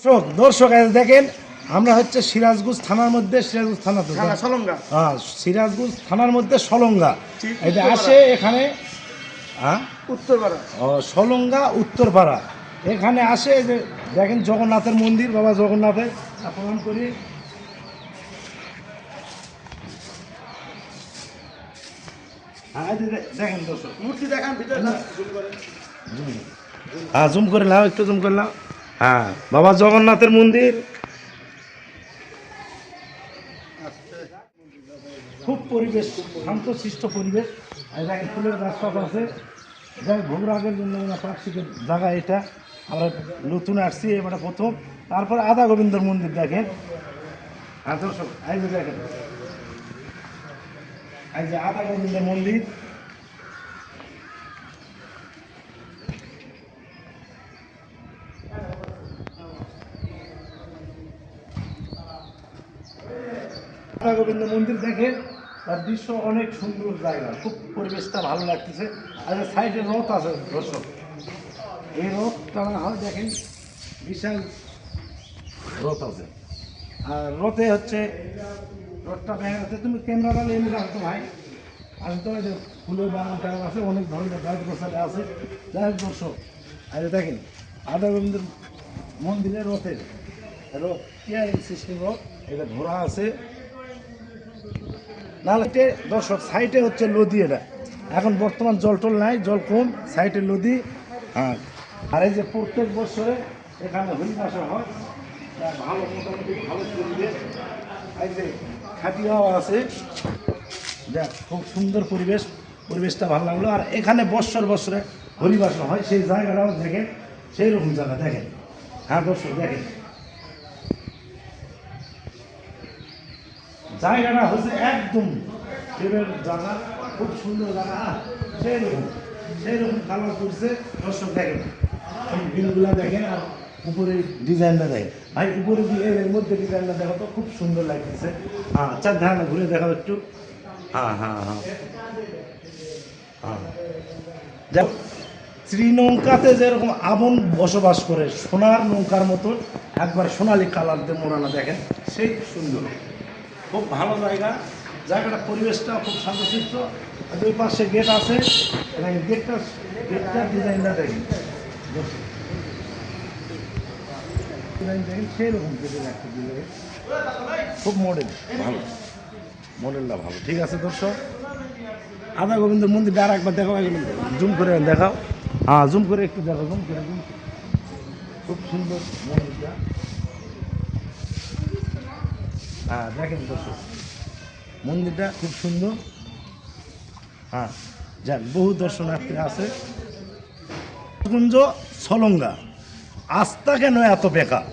দর্শক দেখেন আমরা হচ্ছে সিরাজগঞ্জ থানার মধ্যে সিরাজগঞ্জ থানা তো সলঙ্গা সিরাজগঞ্জ থানার মধ্যে সলঙ্গা এটা আসে এখানে উত্তরপাড়া সলঙ্গা উত্তরপাড়া এখানে আসে যে দেখেন জগন্নাথের মন্দির বাবা জগন্নাথের প্রণাম করি। দেখেন দর্শক মূর্তি দেখান ভিতরে জুম করে নাও একটু জুম করে নাও। হ্যাঁ বাবা জগন্নাথের মন্দির খুব পরিবেশ শান্তশিষ্ট পরিবেশ। দেখেন ফুলের গাছ আছে যাই ভোগ রাখের জন্য পার্শ্বিকের জায়গা এটা আমরা নতুন আসছি এবারে প্রথম। তারপর আদা গোবিন্দর মন্দির দেখেন। হ্যাঁ দর্শক এই যে দেখেন এই যে আদা গোবিন্দর মন্দির গোবিন্দ মন্দির দেখেন তার দৃশ্য অনেক সুন্দর জায়গা খুব পরিবেশটা ভালো লাগতেছে। আর সাইডে রথ আছে দর্শক এই রথ টানা হয় দেখেন বিশাল রথ আছে। আর রথে হচ্ছে রথটা দেখা যাচ্ছে তুমি ক্যামেরাটা নিয়ে রাখতো ভাই আসলে তো ফুলের বাগান টাগান আছে অনেক ধরনের গাছ গোছালে আছে যাই হোক দর্শক। আর দেখেন আদা গোবিন্দের মন্দিরের রথের রথ টিয়ারিং সিস্টেম রথ এটা ঘোড়া আছে নালে দর্শক সাইডে হচ্ছে নদী এটা এখন বর্তমান জল টল নাই জল কম সাইডে নদী। হ্যাঁ আর এই যে প্রত্যেক বছরে এখানে হরিবাসা হয় ভালো মোটামুটি ভালো পরিবেশ এই যে খাটিয়াও আছে যা খুব সুন্দর পরিবেশ পরিবেশটা ভালো লাগলো। আর এখানে বছরে হরিবাসা হয় সেই জায়গাটাও দেখেন সেই রকম জায়গা দেখেন। হ্যাঁ দর্শক দেখেন জায়গাটা হচ্ছে একদম প্রেমের জায়গা খুব সুন্দর জায়গা সেই রকম কালার করছে দর্শক দেখেন বিলগুলা দেখেন আর উপরে ডিজাইনটা দেখেন ভাই উপরে এর মধ্যে ডিজাইনটা দেখো তো খুব সুন্দর লাগতেছে। হ্যাঁ চার ধারণা ঘুরে দেখাও একটু। হ্যাঁ হ্যাঁ হ্যাঁ হ্যাঁ শ্রীলঙ্কাতে যেরকম আবন বসবাস করে সোনার নৌকার মতন একবার সোনালি কালার দিয়ে মোড়ানো দেখেন সেই সুন্দর খুব ভালো জায়গা জায়গাটা পরিবেশটা খুব শান্তশিষ্ট। দুই পাশে গেট আছে গেটটার ডিজাইনটা দেখেন দেখেন সেই রকম গেটের একটা ডিজাইন খুব মডেল ভালো মডেলটা ভালো। ঠিক আছে দর্শক আদা গোবিন্দ মন্দিরটা আর একবার দেখাও জুম করে দেখাও। হ্যাঁ জুম করে একটু দেখো জুম করে খুব সুন্দর মন্দিরটা। হ্যাঁ দেখেন দর্শক মন্দিরটা খুব সুন্দর। হ্যাঁ যাক বহু দর্শনার্থী আছে। কুঞ্জ সলঙ্গা আস্থা কেন এত বেকার